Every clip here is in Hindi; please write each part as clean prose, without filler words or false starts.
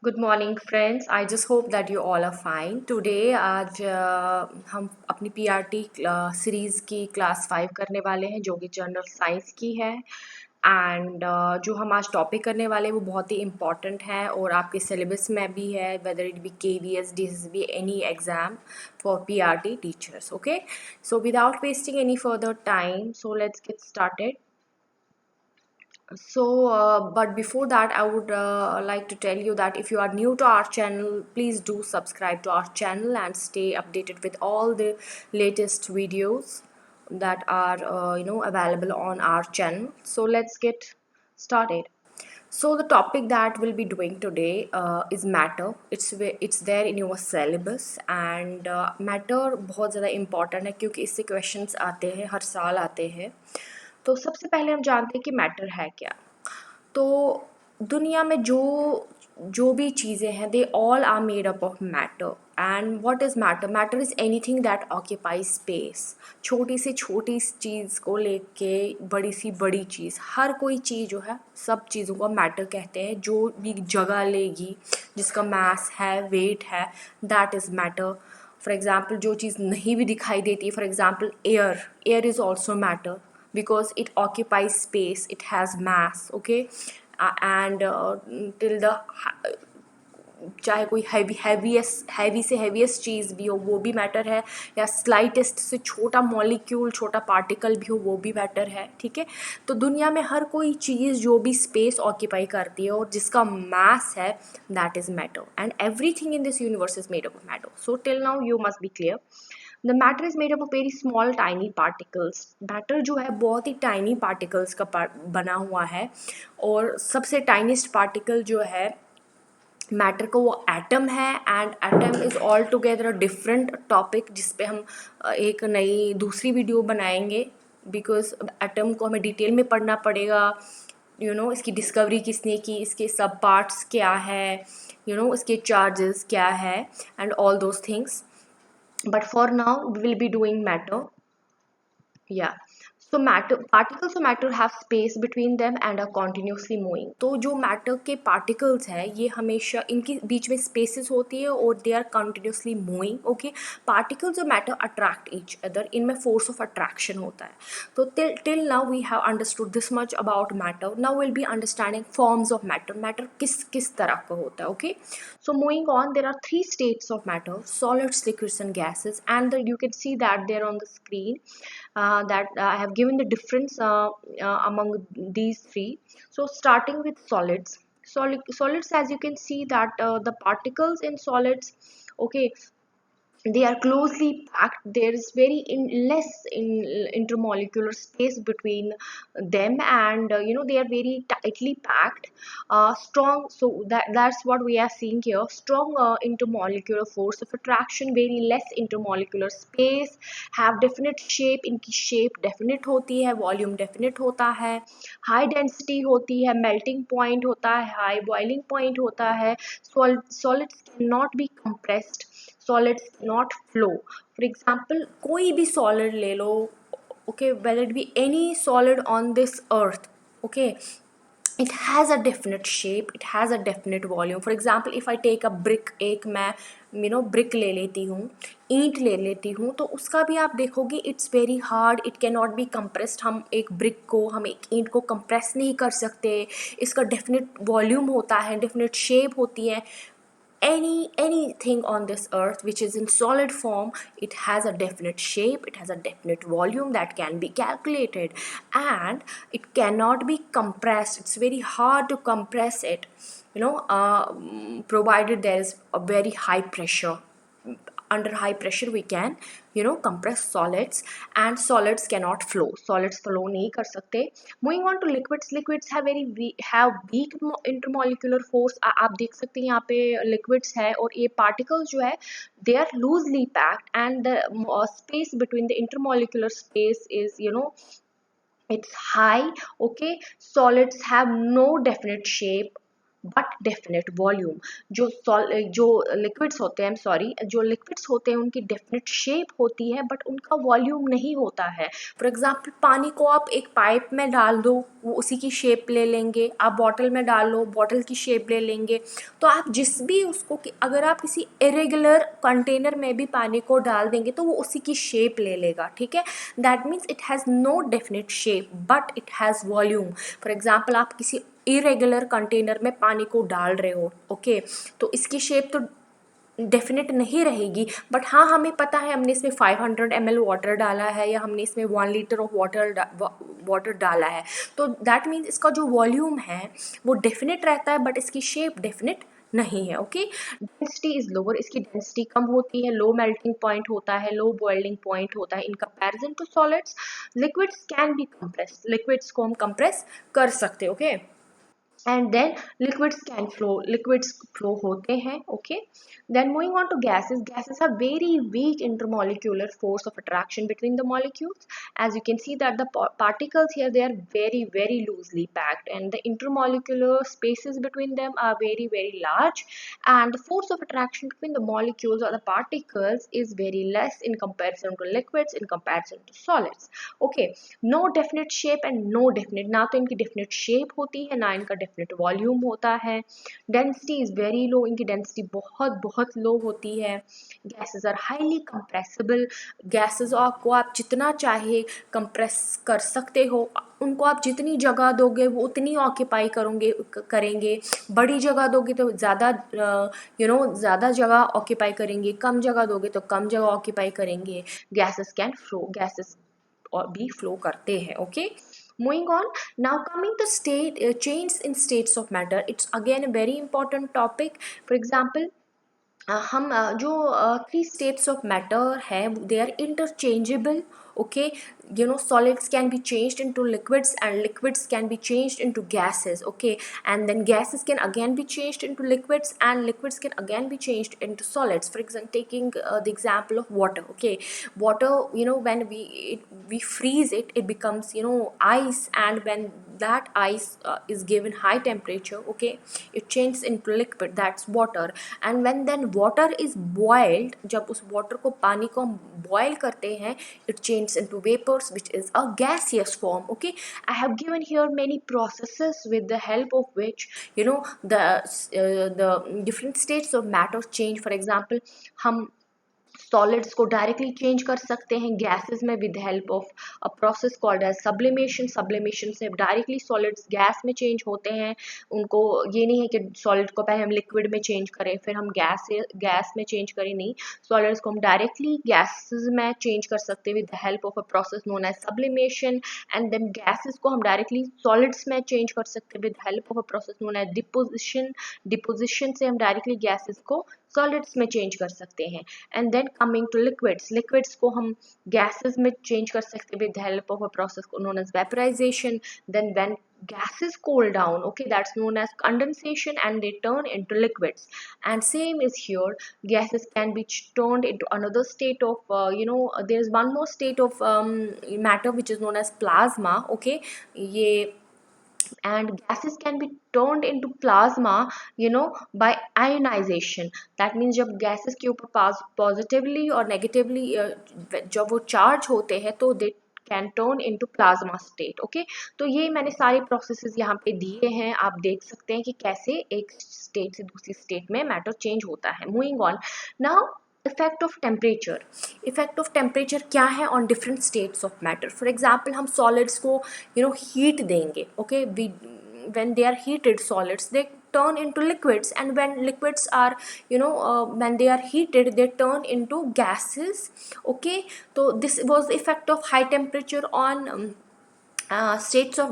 Good morning friends. I just hope that you all are fine today. आज हम अपनी पीआरटी सीरीज़ की क्लास 5 करने वाले हैं जो कि जनरल साइंस की है। एंड जो हम आज टॉपिक करने वाले हैं वो बहुत ही इम्पॉर्टेंट है और आपके सिलेबस में भी है, whether it be KVS, DSSB, any exam for PRT teachers. Okay, so without wasting any further time, so let's get started. But before that, I would like to tell you that if you are new to our channel, please do subscribe to our channel and stay updated with all the latest videos that are available on our channel. So let's get started. So the topic that we'll be doing today is matter. It's there in your syllabus and matter बहुत ज़्यादा important है क्योंकि इससे questions आते हैं, हर साल आते हैं. तो सबसे पहले हम जानते हैं कि मैटर है क्या. तो दुनिया में जो जो भी चीज़ें हैं, they all are made up of matter. And what is matter? Matter is anything that occupy space. छोटी से छोटी चीज़ को लेके बड़ी सी बड़ी चीज़, हर कोई चीज़ जो है, सब चीज़ों को मैटर कहते हैं. जो भी जगह लेगी, जिसका मास है, वेट है, that is matter. For example जो चीज़ नहीं भी दिखाई देती, for example air is also matter because it occupies space, it has mass. Okay, and till the चाहे कोई हैवी से हैवीएस्ट चीज़ भी हो वो भी मैटर है, या स्लाइटेस्ट से छोटा मॉलिक्यूल, छोटा पार्टिकल भी हो वो भी मैटर है. ठीक है, तो दुनिया में हर कोई चीज़ जो भी स्पेस ऑक्यूपाई करती है और जिसका मास है, that is matter. And everything in this universe is made up of matter. So till now you must be clear. The matter is made up of very small tiny particles. Matter जो है बहुत ही टाइनी पार्टिकल्स का बना हुआ है. और सबसे टाइनीस्ट पार्टिकल जो है मैटर को, वो एटम है. And atom is all together a different topic जिस पे हम एक नई दूसरी वीडियो बनाएंगे, बिकॉज एटम को हमें डिटेल में पढ़ना पड़ेगा. इसकी डिस्कवरी किसने की, इसके सब पार्ट्स क्या है, इसके चार्जेस क्या है, and all those things. But for now we will be doing matter. Yeah. So matter, particles of matter have space between them and are continuously moving. तो जो मैटर के पार्टिकल्स हैं ये हमेशा इनके बीच में स्पेसेस होती है और they are continuously moving. Okay, particles of matter attract each other, इनमें फोर्स ऑफ अट्रैक्शन होता है. तो till now we have understood this much about matter. Now will be understanding forms of matter. Matter किस किस तरह का होता है. Okay, so moving on, there are three states of matter: solids, liquids and gases. And you can see that there on the screen, that I have given the difference among these three. So starting with solids. Solids, as you can see that the particles in solids, okay, they are closely packed. There is very less intermolecular space between them, and they are very tightly packed. Strong, so that's what we are seeing here. Strong intermolecular force of attraction, very less intermolecular space, have definite shape. इनकी shape definite होती है, volume definite होता है, high density होती है, melting point होता है, high boiling point होता है. Solids cannot be compressed, solids not flow. For example, कोई भी solid ले लो, okay, whether it be any solid on this earth, okay, it has a definite shape, it has a definite volume. For example, if I take a brick, एक मैं brick ले लेती हूँ, ईंट ले लेती हूँ, तो उसका भी आप देखोगे it's very hard, it cannot be compressed. हम एक brick को, हम एक ईंट को compress नहीं कर सकते. इसका definite volume होता है, definite shape होती है. Anything on this earth which is in solid form, it has a definite shape, it has a definite volume that can be calculated, and it cannot be compressed. It's very hard to compress it, provided there is a very high pressure. Under high pressure we can compress solids, and solids cannot flow. Solids flow नहीं कर सकते. Moving on to liquids. Liquids have weak intermolecular force. आप देख सकते हैं यहाँ पे liquids है, और ये particles जो है they are loosely packed, and the space between the intermolecular space is it's high. Okay, solids have no definite shape, but definite volume. जो लिक्विड्स होते हैं, जो लिक्विड्स होते हैं उनकी डेफिनेट शेप होती है बट उनका वॉल्यूम नहीं होता है। फॉर एग्जाम्पल पानी को आप एक पाइप में डाल दो, वो उसी की शेप ले लेंगे। आप बॉटल में डाल लो, बॉटल की शेप ले लेंगे। तो आप जिस भी उसको अगर आप किसी इरेगुलर कंटेनर में भी पानी को डाल देंगे तो वो उसी की शेप ले लेगा, ठीक है। That means it has no definite shape but it has volume. For example आप किसी इरेगुलर कंटेनर में पानी को डाल रहे हो, ओके, तो इसकी शेप तो डेफिनेट नहीं रहेगी, बट हाँ हमें पता है हमने इसमें 500 ml वाटर डाला है या हमने इसमें 1 लीटर ऑफ वाटर डाला है, तो दैट मीन्स इसका जो वॉल्यूम है वो डेफिनेट रहता है बट इसकी शेप डेफिनेट नहीं है, ओके। डेंसिटी इज लोअर, इसकी डेंसिटी कम होती है, लो मेल्टिंग पॉइंट होता है, लो बॉइलिंग पॉइंट होता है in comparison to solids. Liquids can be compress, liquids को हम कंप्रेस कर सकते हैं, okay. And then liquids can flow, liquids flow होते हैं, okay. Then moving on to gases, gases have very weak intermolecular force of attraction between the molecules. As you can see that the particles here, they are very loosely packed and the intermolecular spaces between them are very large, and the force of attraction between the molecules or the particles is very less in comparison to liquids, in comparison to solids, okay. No definite shape and no definite, ना तो इनकी definite shape होती है ना इनका definite volume होता है। density is very low, इनकी density बहुत low होती है। gases are highly compressible, gases को आप जितना चाहे compress कर सकते हो, उनको आप जितनी जगह दोगे वो उतनी ऑक्यूपाई करेंगे। बड़ी जगह दोगे तो ज़्यादा ज़्यादा जगह ऑक्यूपाई करेंगे, कम जगह दोगे तो कम जगह ऑक्यूपाई करेंगे। गैसेस कैन फ्लो, गैसेस और भी फ्लो करते हैं, okay. Moving on, now coming to change in states of matter, it's again a very important topic. For example, हम जो 3 states of matter है they are interchangeable, okay. Solids can be changed into liquids and liquids can be changed into gases, okay. And then gases can again be changed into liquids and liquids can again be changed into solids. For example, taking the example of water, okay. Water, when we freeze it, it becomes ice, and when that ice is given high temperature, okay, it changes into liquid, that's water. And when then water is boiled, जब उस water को पानी को हम boil करते हैं, it changes into vapors which is a gaseous form, okay. I have given here many processes with the help of which the different states of matter change. For example, हम सॉलिड्स को डायरेक्टली चेंज कर सकते हैं गैसेस में with help of a process called as sublimation. Sublimation से डायरेक्टली सॉलिड्स गैस में चेंज होते हैं। उनको ये नहीं है कि सॉलिड को पहले हम लिक्विड में चेंज करें फिर हम गैस में चेंज करें, नहीं, सॉलिड्स को हम डायरेक्टली गैसेस में चेंज कर सकते हैं with the help of a process known as sublimation. And then gases को हम डायरेक्टली सॉलिड्स में चेंज कर सकते हैं with help of a process known as deposition. Deposition से हम डायरेक्टली गैसेस को सॉलिड्स में चेंज कर सकते हैं। And then coming to liquids, liquids को हम गैसेस में चेंज कर सकते हैं with help of a process known as vaporisation. Then when gases cool down, okay, that's known as condensation and they turn into liquids. And same is here, gases can be turned into another state of there's one more state of matter which is known as plasma, okay. ये and gases can be turned into plasma by ionization. That means जब gases के ऊपर positively और negatively जब वो charge होते हैं तो they can turn into plasma state, okay. तो ये मैंने सारे processes यहाँ पे दिए हैं, आप देख सकते हैं कि कैसे एक state से दूसरी state में matter change होता है। Moving on, now effect of temperature. Effect of temperature क्या है on different states of matter. For example हम सॉलिड्स को हीट देंगे, okay, when they are heated solids they turn into liquids, and when liquids are when they are heated they turn into gases, okay. So this was the effect of high temperature on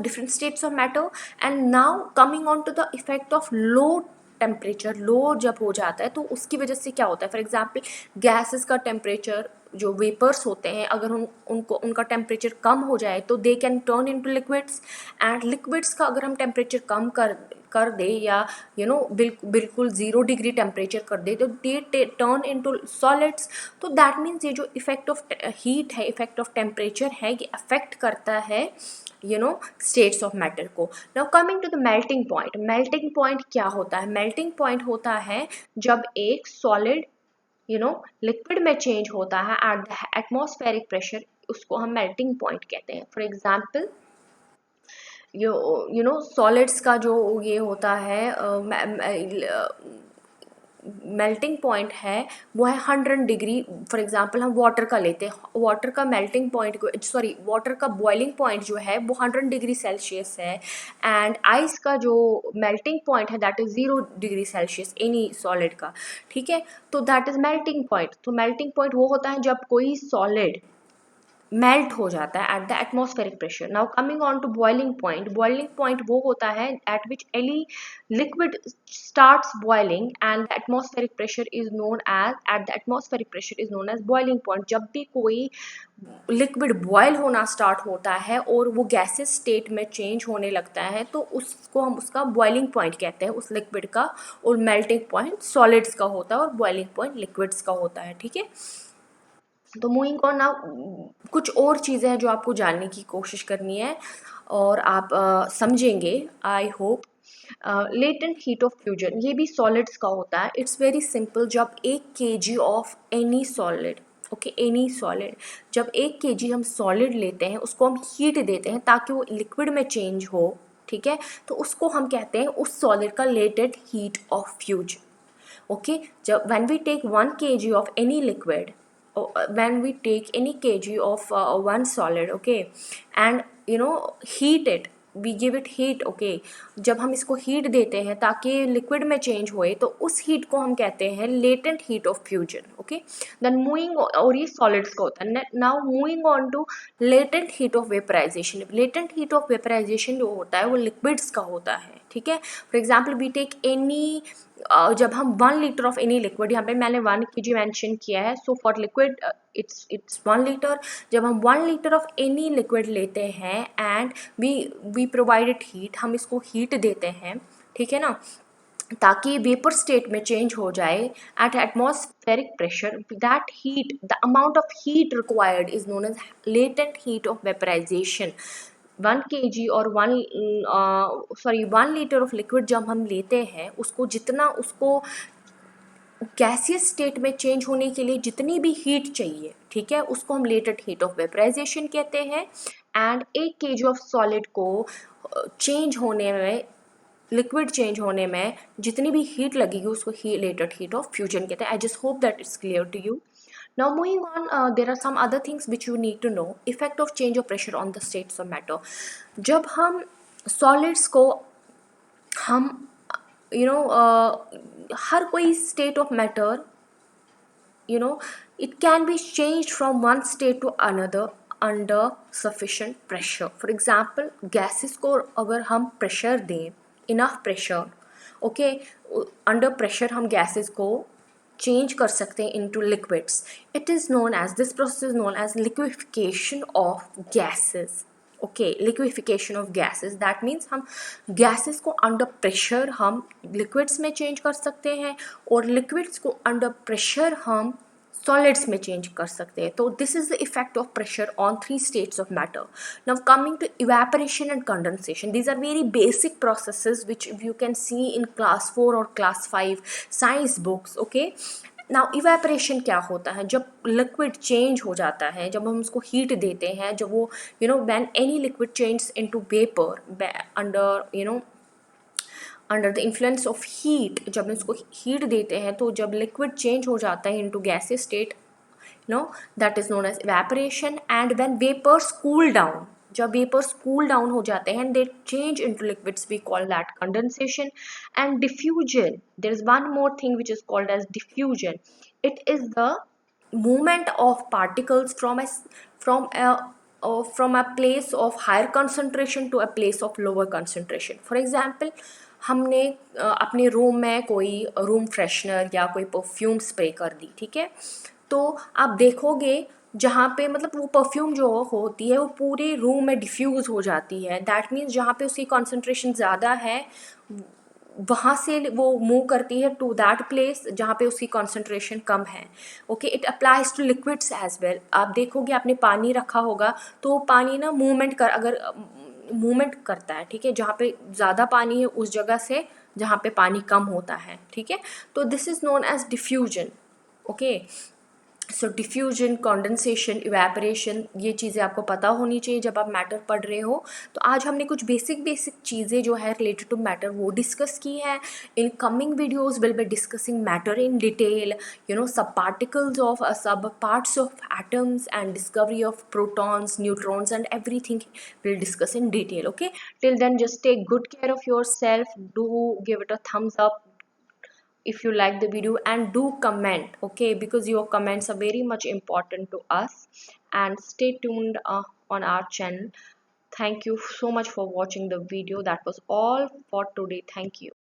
different states of matter. And now coming on to the effect of low temperature, low जब हो जाता है तो उसकी वजह से क्या होता है। फॉर एग्जाम्पल गैसेस का टेम्परेचर, जो वेपर्स होते हैं, अगर उनका टेम्परेचर कम हो जाए तो they can turn into liquids. And liquids का अगर हम टेम्परेचर कम कर दे या बिल्कुल 0 डिग्री टेम्परेचर कर दे तो दे टर्न इनटू सॉलिड्स। तो दैट मीन्स ये जो इफेक्ट ऑफ हीट है, इफेक्ट ऑफ टेम्परेचर है, ये अफेक्ट करता है स्टेट्स ऑफ मैटर को। Now coming to the melting point. Melting point क्या होता है? मेल्टिंग पॉइंट होता है जब एक सॉलिड लिक्विड में चेंज होता है एट द एटमॉस्फेरिक प्रेशर, उसको हम मेल्टिंग पॉइंट कहते हैं। फॉर एग्जाम्पल सॉलिड्स का जो ये होता है मेल्टिंग पॉइंट है वो है 100 डिग्री। फॉर एग्जांपल हम वाटर का लेते हैं, वाटर का मेल्टिंग पॉइंट वाटर का बॉइलिंग पॉइंट जो है वो 100 डिग्री सेल्सियस है, एंड आइस का जो मेल्टिंग पॉइंट है that is 0 degree Celsius any solid का। ठीक है, तो दैट इज मेल्टिंग पॉइंट। तो मेल्टिंग पॉइंट वो होता है जब कोई सॉलिड मेल्ट हो जाता है at the atmospheric pressure. Now coming on to boiling point. Boiling point वो होता है at which any liquid starts boiling and the atmospheric pressure is known as at the atmospheric pressure is known as boiling point। जब भी कोई लिक्विड बॉयल होना स्टार्ट होता है और वो गैसेस स्टेट में चेंज होने लगता है तो उसको हम उसका बॉइलिंग पॉइंट कहते हैं उस लिक्विड का, और मेल्टिंग पॉइंट सॉलिड्स का होता है और बॉइलिंग पॉइंट लिक्विड्स का होता है। ठीक है, तो मूविंग ऑन नाउ कुछ और चीज़ें हैं जो आपको जानने की कोशिश करनी है और आप समझेंगे I hope. Latent heat of fusion, ये भी सॉलिड्स का होता है। It's very simple. जब 1 kg of any solid, okay any solid, जब 1 kg हम सॉलिड लेते हैं उसको हम हीट देते हैं ताकि वो लिक्विड में चेंज हो, ठीक है, तो उसको हम कहते हैं उस सॉलिड का latent heat of fusion. Okay, जब when we take 1 kg of any liquid, when we take any kg of one solid, okay, and heat it, we give it heat, okay, जब हम इसको हीट देते हैं ताकि लिक्विड में चेंज होए तो उस हीट को हम कहते हैं latent heat of fusion. Okay, then moving, और ये सॉलिड्स का होता है। Now moving on to latent heat of vaporisation. Latent heat of vaporisation जो होता है वो लिक्विड्स का होता है। ठीक है, for example we take any, जब हम 1 लीटर ऑफ एनी लिक्विड, यहाँ पे मैंने 1 kg मेंशन किया है, so for liquid it's 1 litre. जब हम 1 लीटर ऑफ एनी लिक्विड लेते हैं एंड वी प्रोवाइडेड हीट, हम इसको हीट देते हैं, ठीक है ना, ताकि वेपर स्टेट में चेंज हो जाए at atmospheric pressure, that heat, the amount of heat required is known as latent heat of vaporisation. 1 kg और 1 लीटर ऑफ लिक्विड जब हम लेते हैं उसको जितना उसको गैसियस स्टेट में चेंज होने के लिए जितनी भी हीट चाहिए, ठीक है, उसको हम लेटेंट हीट ऑफ वेपराइजेशन कहते हैं। एंड 1 kg ऑफ सॉलिड को चेंज होने में, लिक्विड चेंज होने में जितनी भी हीट लगेगी उसको ही लेटेंट हीट ऑफ फ्यूजन कहते हैं। I just hope that it's clear to you. Now moving on, there are some other things which you need to know. Effect of change of pressure on the states of matter. जब हम solids को हम हर कोई state of matter, it can be changed from one state to another under sufficient pressure. For example, gases को अगर हम pressure दें, enough pressure, okay, under pressure हम gases को चेंज कर सकते हैं into liquids. It is known as, this process is known as liquefaction of gases. Okay, liquefaction of gases, that means हम गैसेस को अंडर प्रेशर हम लिक्विड्स में चेंज कर सकते हैं और लिक्विड्स को अंडर प्रेशर हम सॉलिड्स में चेंज कर सकते हैं। तो this is the effect of pressure on 3 states of matter. Now coming to evaporation and condensation, these are very basic processes which you can see in class 4 or class 5 science books. Okay, now evaporation क्या होता है? जब लिक्विड चेंज हो जाता है, जब हम उसको हीट देते हैं, जब वो when any liquid change into vapour under under the influence of heat, जब इसको हीट देते हैं तो जब लिक्विड चेंज हो जाता है into gaseous state, that is known as evaporation. And when vapours cool down, जब वेपर्स कूल डाउन हो जाते हैं they change into liquids, we call that condensation. And diffusion, there is one more thing which is called as diffusion. It is the movement of particles from a place of higher concentration to a place of lower concentration. For example, हमने अपने रूम में कोई रूम फ्रेशनर या कोई परफ्यूम स्प्रे कर दी, ठीक है, तो आप देखोगे जहाँ पे मतलब वो परफ्यूम जो होती है वो पूरे रूम में डिफ्यूज़ हो जाती है। दैट मीन्स जहाँ पे उसकी कॉन्सेंट्रेशन ज़्यादा है वहाँ से वो मूव करती है टू दैट प्लेस जहाँ पे उसकी कॉन्सेंट्रेशन कम है। Okay, it applies to liquids as well. आप देखोगे आपने पानी रखा होगा तो वो पानी ना मूवमेंट कर, अगर मूवमेंट करता है, ठीक है, जहाँ पे ज़्यादा पानी है उस जगह से जहाँ पे पानी कम होता है, ठीक है। तो this is known as diffusion. Okay, so diffusion, condensation, evaporation, ये चीज़ें आपको पता होनी चाहिए जब आप मैटर पढ़ रहे हो। तो आज हमने कुछ बेसिक चीज़ें जो है रिलेटेड टू मैटर वो डिस्कस की है। In coming videos will be discussing matter in detail, you know, सब पार्टिकल्स ऑफ सब parts of atoms and discovery of protons, neutrons and everything we'll discuss in detail. Okay, till then just take good care of yourself, do give it a thumbs up if you like the video, and do comment, okay, because your comments are very much important to us. And stay tuned on our channel. Thank you so much for watching the video. That was all for today. Thank you.